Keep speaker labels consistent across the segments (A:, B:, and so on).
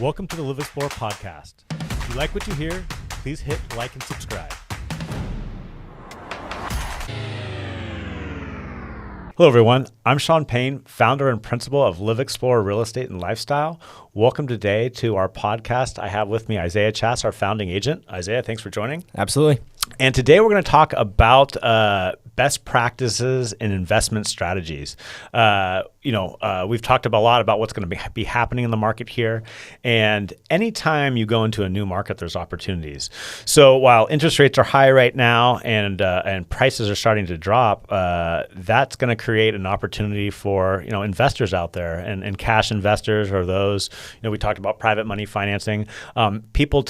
A: Welcome to the LivXplore podcast. If you like what you hear, please hit like and subscribe. Hello, everyone. I'm Sean Payne, founder and principal of LivXplore Real Estate and Lifestyle. Welcome today to our podcast. I have with me Isaiah Chass, our founding agent. Isaiah, thanks for joining.
B: Absolutely.
A: And today we're going to talk about best practices and investment strategies. We've talked a lot about what's going to be happening in the market here. And anytime you go into a new market, there's opportunities. So while interest rates are high right now and prices are starting to drop, that's going to create an opportunity for investors out there and cash investors, or those we talked about private money financing, people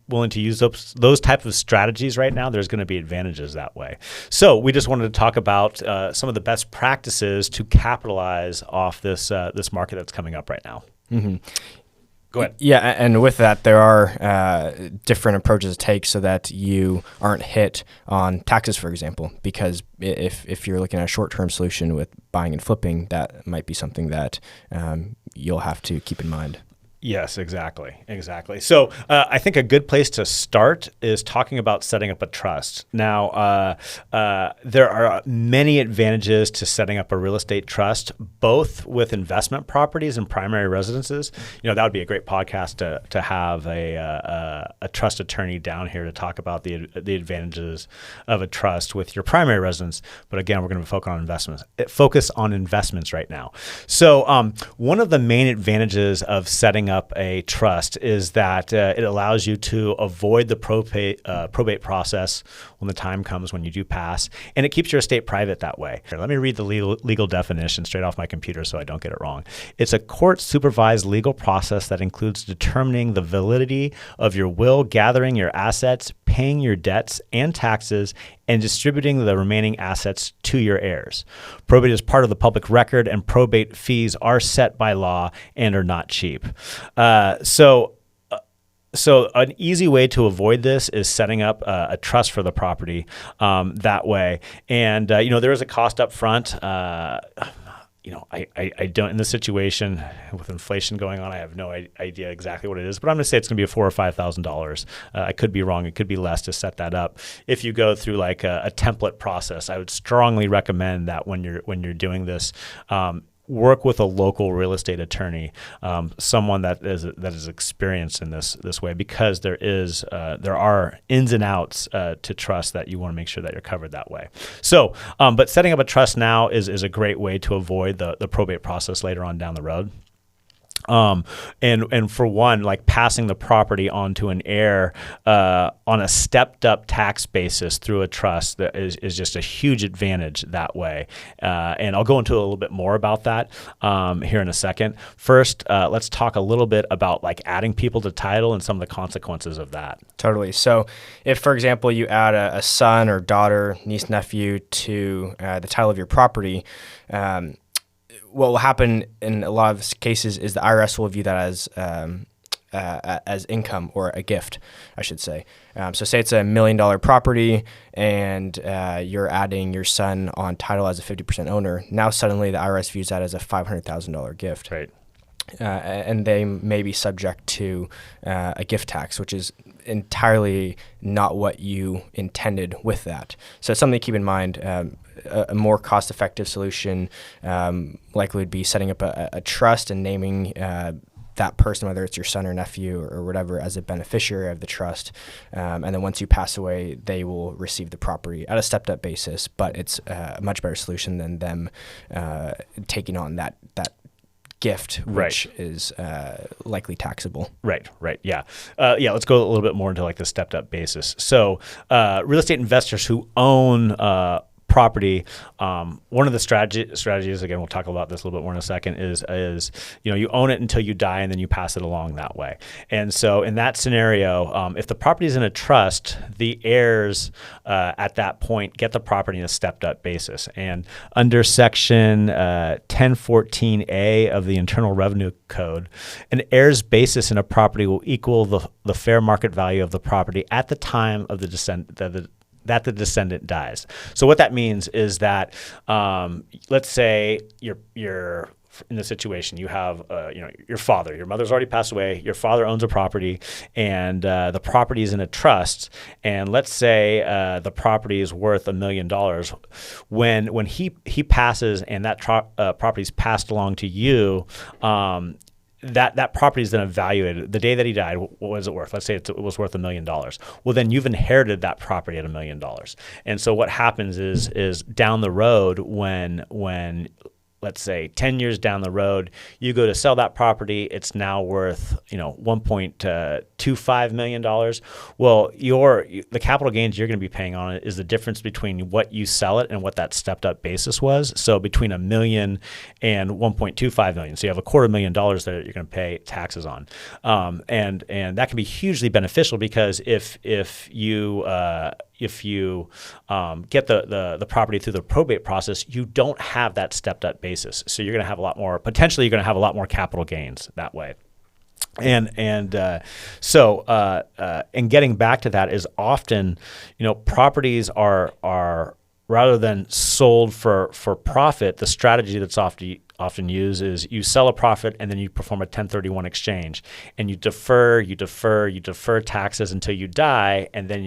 A: willing to use those type of strategies right now. There's going to be advantages that way. So we just wanted to talk about some of the best practices to capitalize off this market that's coming up right now.
B: Mm-hmm.
A: Go ahead.
B: Yeah, and with that, there are different approaches to take so that you aren't hit on taxes, for example, because if you're looking at a short-term solution with buying and flipping, that might be something that you'll have to keep in mind.
A: Yes, exactly. So I think a good place to start is talking about setting up a trust. Now, there are many advantages to setting up a real estate trust, both with investment properties and primary residences. That would be a great podcast to have a trust attorney down here to talk about the advantages of a trust with your primary residence. But again, we're going to focus on investments right now. So one of the main advantages of setting up a trust is that it allows you to avoid the probate process when the time comes when you do pass, and it keeps your estate private that way. Here, let me read the legal definition straight off my computer so I don't get it wrong. It's a court-supervised legal process that includes determining the validity of your will, gathering your assets, paying your debts and taxes, and distributing the remaining assets to your heirs. Probate is part of the public record, and probate fees are set by law and are not cheap. So an easy way to avoid this is setting up a trust for the property that way. And, there is a cost up front. I don't, in this situation with inflation going on, I have no idea exactly what it is, but I'm going to say it's going to be $4,000 or $5,000. I could be wrong. It could be less to set that up. If you go through like a template process, I would strongly recommend that when you're doing this, work with a local real estate attorney, someone that is experienced in this way, because there are ins and outs to trust that you want to make sure that you're covered that way. So, but setting up a trust now is a great way to avoid the probate process later on down the road. And for one, like passing the property on to an heir on a stepped up tax basis through a trust that is just a huge advantage that way. And I'll go into a little bit more about that here in a second. First, let's talk a little bit about like adding people to title and some of the consequences of that.
B: Totally. So if, for example, you add a son or daughter, niece, nephew to the title of your property, what will happen in a lot of cases is the IRS will view that as income, or a gift, I should say. So say it's $1 million property and you're adding your son on title as a 50% owner. Now suddenly the IRS views that as a $500,000 gift.
A: Right.
B: And they may be subject to a gift tax, which is entirely not what you intended with that. So it's something to keep in mind. A more cost-effective solution likely would be setting up a trust and naming that person, whether it's your son or nephew or whatever, as a beneficiary of the trust. And then once you pass away, they will receive the property at a stepped-up basis. But it's a much better solution than them taking on that gift, which is likely taxable. Right.
A: Yeah. Let's go a little bit more into like the stepped up basis. So real estate investors who own property, one of the strategies, again, we'll talk about this a little bit more in a second, is you own it until you die and then you pass it along that way. And so in that scenario, if the property is in a trust, the heirs at that point get the property in a stepped up basis. And under section 1014A of the Internal Revenue Code, an heir's basis in a property will equal the fair market value of the property at the time of the descendant dies. So what that means is that let's say your in the situation. You have, your father, your mother's already passed away. Your father owns a property, and the property is in a trust. And let's say the property is worth $1 million. When he passes and that property is passed along to you, that property is then evaluated. The day that he died, what was it worth? Let's say it was worth $1 million. Well, then you've inherited that property at $1 million. And so what happens is down the road, when let's say 10 years down the road, you go to sell that property, it's now worth $1.25 million. Well, the capital gains you're going to be paying on it is the difference between what you sell it and what that stepped up basis was. So between $1 million and $1.25 million. So you have $250,000 that you're going to pay taxes on, and that can be hugely beneficial, because if you get the property through the probate process, you don't have that stepped up basis. So you're going to have potentially you're going to have a lot more capital gains that way. And getting back to that is often, properties are rather than sold for profit, the strategy that's often used is you sell a profit and then you perform a 1031 exchange, and you defer taxes until you die, and then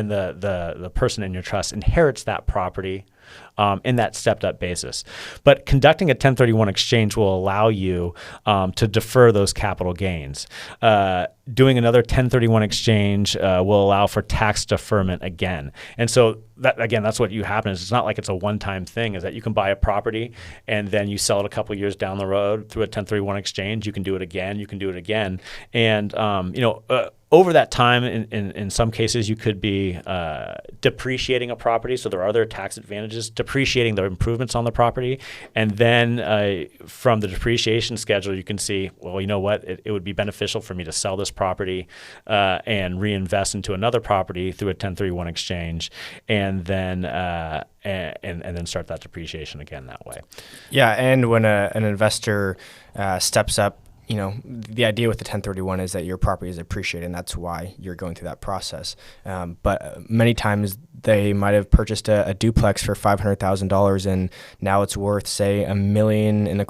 A: the person in your trust inherits that property in that stepped up basis. But conducting a 1031 exchange will allow you to defer those capital gains. Doing another 1031 exchange will allow for tax deferment again. And so that's what happens. It's not like it's a one-time thing, is that you can buy a property and then you sell it a couple of years down the road through a 1031 exchange. You can do it again. And over that time, in some cases, you could be depreciating a property. So there are other tax advantages, depreciating the improvements on the property. And then from the depreciation schedule, you can see, well, you know what, it would be beneficial for me to sell this property and reinvest into another property through a 1031 exchange, and then and then start that depreciation again that way.
B: Yeah, and when an investor steps up, the idea with the 1031 is that your property is appreciated, and that's why you're going through that process. But many times they might have purchased a duplex for $500,000, and now it's worth, say, $1.25 million.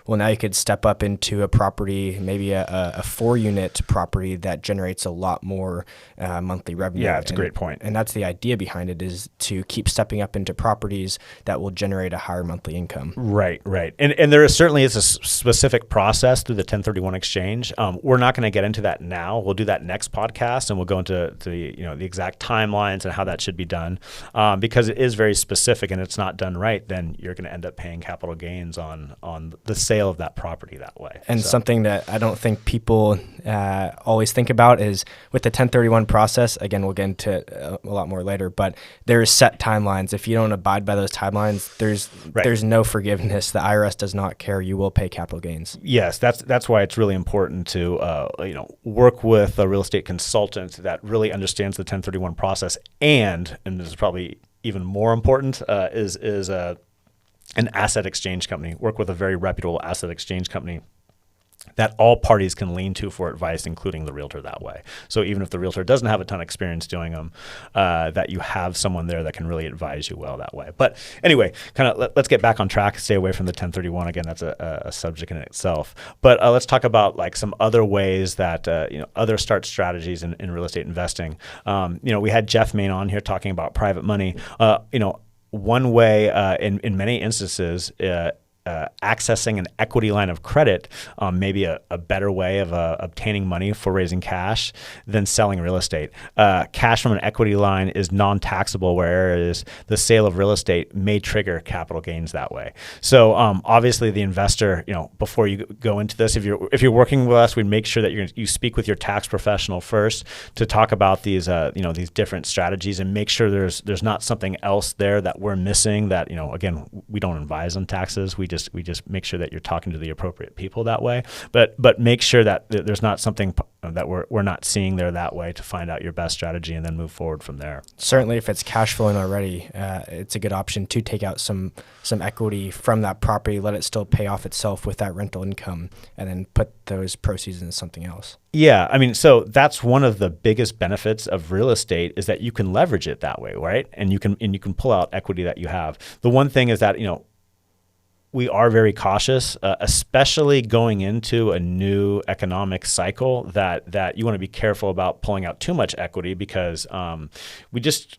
B: Well, now you could step up into a property, maybe a 4-unit property that generates a lot more monthly revenue.
A: Yeah, it's a great point.
B: And that's the idea behind it, is to keep stepping up into properties that will generate a higher monthly income.
A: Right. And there certainly is a specific process through the 1031 exchange. We're not going to get into that now. We'll do that next podcast, and we'll go into the exact timelines and how that should be done, because it is very specific, and it's not done right, then you're going to end up paying capital gains on the sale of that property that way.
B: And something that I don't think people always think about is with the 1031 process, again, we'll get into a lot more later, but there's set timelines. If you don't abide by those timelines, there's no forgiveness. The IRS does not care. You will pay capital gains.
A: Yes, that's why it's really important to work with a real estate consultant that really understands the 1031 process, and this is probably even more important, is an asset exchange company. Work with a very reputable asset exchange company that all parties can lean to for advice, including the realtor that way. So even if the realtor doesn't have a ton of experience doing them, that you have someone there that can really advise you well that way. But anyway, let's get back on track, stay away from the 1031. Again, that's a subject in itself. But let's talk about some other ways that, other start strategies in real estate investing. We had Jeff Payne on here talking about private money. One way in many instances, accessing an equity line of credit may be a better way of obtaining money for raising cash than selling real estate. Cash from an equity line is non-taxable, whereas the sale of real estate may trigger capital gains that way. So obviously the investor, before you go into this, if you're working with us, we make sure that you speak with your tax professional first to talk about these these different strategies, and make sure there's not something else there that we're missing that, again, we don't advise on taxes. We just make sure that you're talking to the appropriate people that way, but make sure that there's not something that we're not seeing there that way, to find out your best strategy and then move forward from there.
B: Certainly, if it's cash flowing already, it's a good option to take out some equity from that property, let it still pay off itself with that rental income, and then put those proceeds into something else.
A: Yeah, so that's one of the biggest benefits of real estate, is that you can leverage it that way, right? And you can pull out equity that you have. The one thing is that we are very cautious, especially going into a new economic cycle. That you want to be careful about pulling out too much equity because we just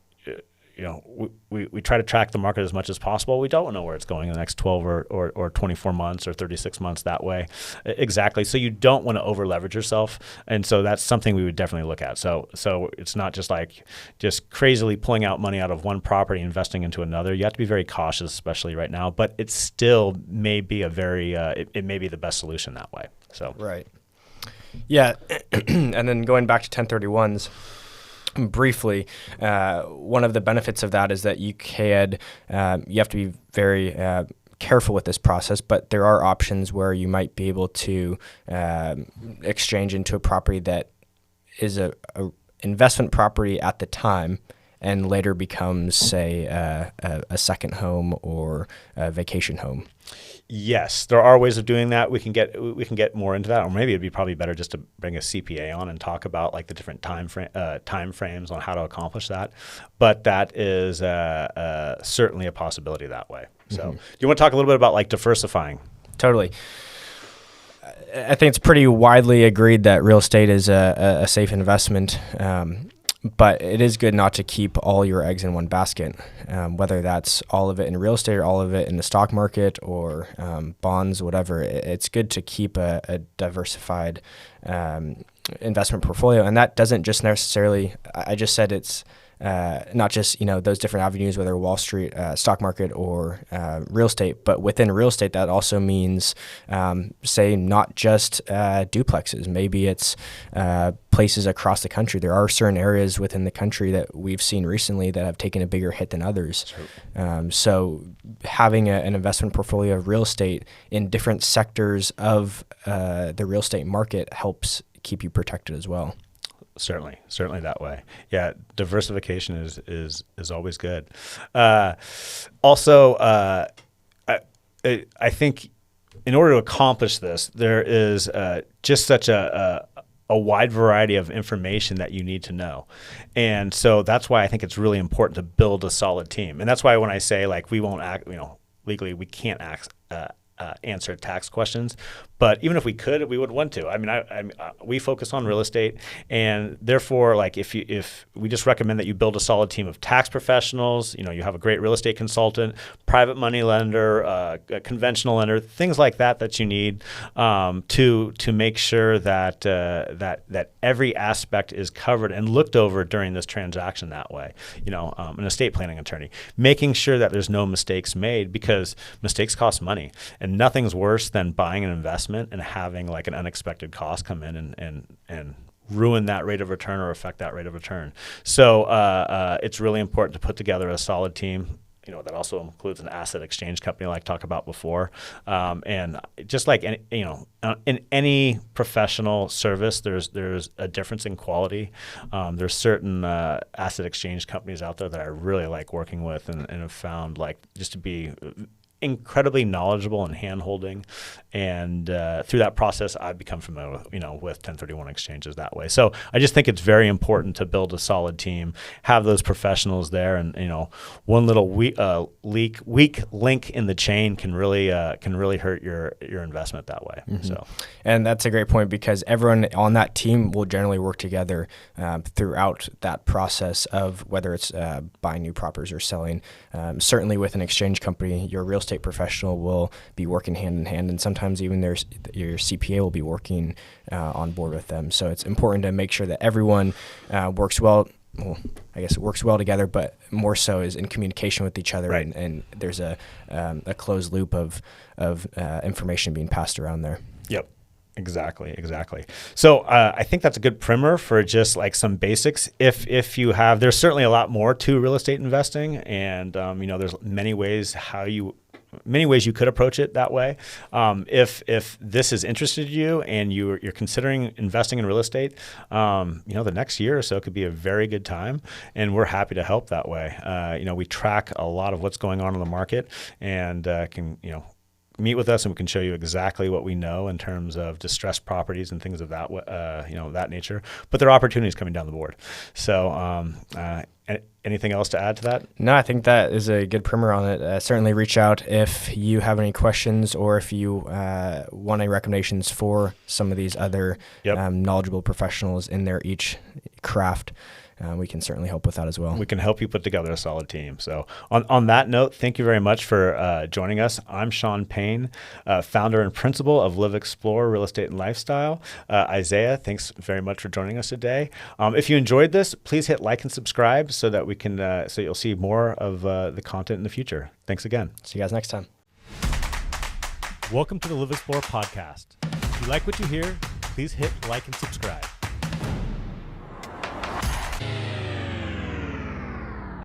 A: we try to track the market as much as possible. We don't know where it's going in the next 12 or 24 months or 36 months that way. Exactly. So you don't want to over leverage yourself. And so that's something we would definitely look at. So it's not just crazily pulling out money out of one property, investing into another. You have to be very cautious, especially right now, but it still may be it may be the best solution that way. So.
B: Right. Yeah. And then going back to 1031s, briefly, one of the benefits of that is that you have to be very careful with this process, but there are options where you might be able to exchange into a property that is a investment property at the time and later becomes, say, a second home or a vacation home.
A: Yes, there are ways of doing that. We can get more into that, or maybe it'd be probably better just to bring a CPA on and talk about like the different time frames on how to accomplish that. But that is certainly a possibility that way. So, do you want to talk a little bit about like diversifying?
B: Totally. I think it's pretty widely agreed that real estate is a safe investment. But it is good not to keep all your eggs in one basket, whether that's all of it in real estate or all of it in the stock market or bonds, whatever. It's good to keep a diversified investment portfolio. And that doesn't just necessarily, I just said it's not just, those different avenues, whether Wall Street, stock market, or real estate. But within real estate, that also means, say, not just duplexes. Maybe it's places across the country. There are certain areas within the country that we've seen recently that have taken a bigger hit than others. Sure. So having an investment portfolio of real estate in different sectors of the real estate market helps keep you protected as well.
A: Certainly that way. Yeah, diversification is always good. Also, I think in order to accomplish this, there is just such a wide variety of information that you need to know. And so that's why I think it's really important to build a solid team. And that's why when I say like we won't act, legally we can't answer tax questions, but even if we could, we would want to. I mean, we focus on real estate, and therefore, like if we just recommend that you build a solid team of tax professionals. You have a great real estate consultant, private money lender, a conventional lender, things like that you need to make sure that every aspect is covered and looked over during this transaction that way. An estate planning attorney, making sure that there's no mistakes made, because mistakes cost money, and nothing's worse than buying an investment and having like an unexpected cost come in and ruin that rate of return or affect that rate of return. So it's really important to put together a solid team. That also includes an asset exchange company like talked about before. And just like in any professional service, there's a difference in quality. There's certain asset exchange companies out there that I really like working with and have found like just to be incredibly knowledgeable and hand-holding, and through that process, I've become familiar with, with 1031 exchanges that way. So I just think it's very important to build a solid team, have those professionals there, and one little weak link in the chain can really hurt your investment that way. Mm-hmm. So,
B: and that's a great point, because everyone on that team will generally work together throughout that process of whether it's buying new properties or selling. Certainly with an exchange company, your real estate professional will be working hand in hand, and sometimes even your CPA will be working on board with them. So it's important to make sure that everyone works well. Well, I guess it works well together, but more so is in communication with each other, right. and there's a closed loop of information being passed around there.
A: Yep. Exactly. So I think that's a good primer for just like some basics. If you have, there's certainly a lot more to real estate investing, and there's many ways you could approach it that way. If this has interested you and you're considering investing in real estate, the next year or so could be a very good time, and we're happy to help that way. We track a lot of what's going on in the market, and can meet with us and we can show you exactly what we know in terms of distressed properties and things of that that nature. But there are opportunities coming down the board. So anything else to add to that?
B: No, I think that is a good primer on it. Certainly reach out if you have any questions or if you want any recommendations for some of these other knowledgeable professionals in their each craft. We can certainly help with that as well.
A: We can help you put together a solid team. So on that note, thank you very much for joining us. I'm Sean Payne, founder and principal of LivXplore Real Estate and Lifestyle. Isaiah, thanks very much for joining us today. If you enjoyed this, please hit like and subscribe so that we can so you'll see more of the content in the future. Thanks again.
B: See you guys next time.
A: Welcome to the LivXplore podcast. If you like what you hear, please hit like and subscribe.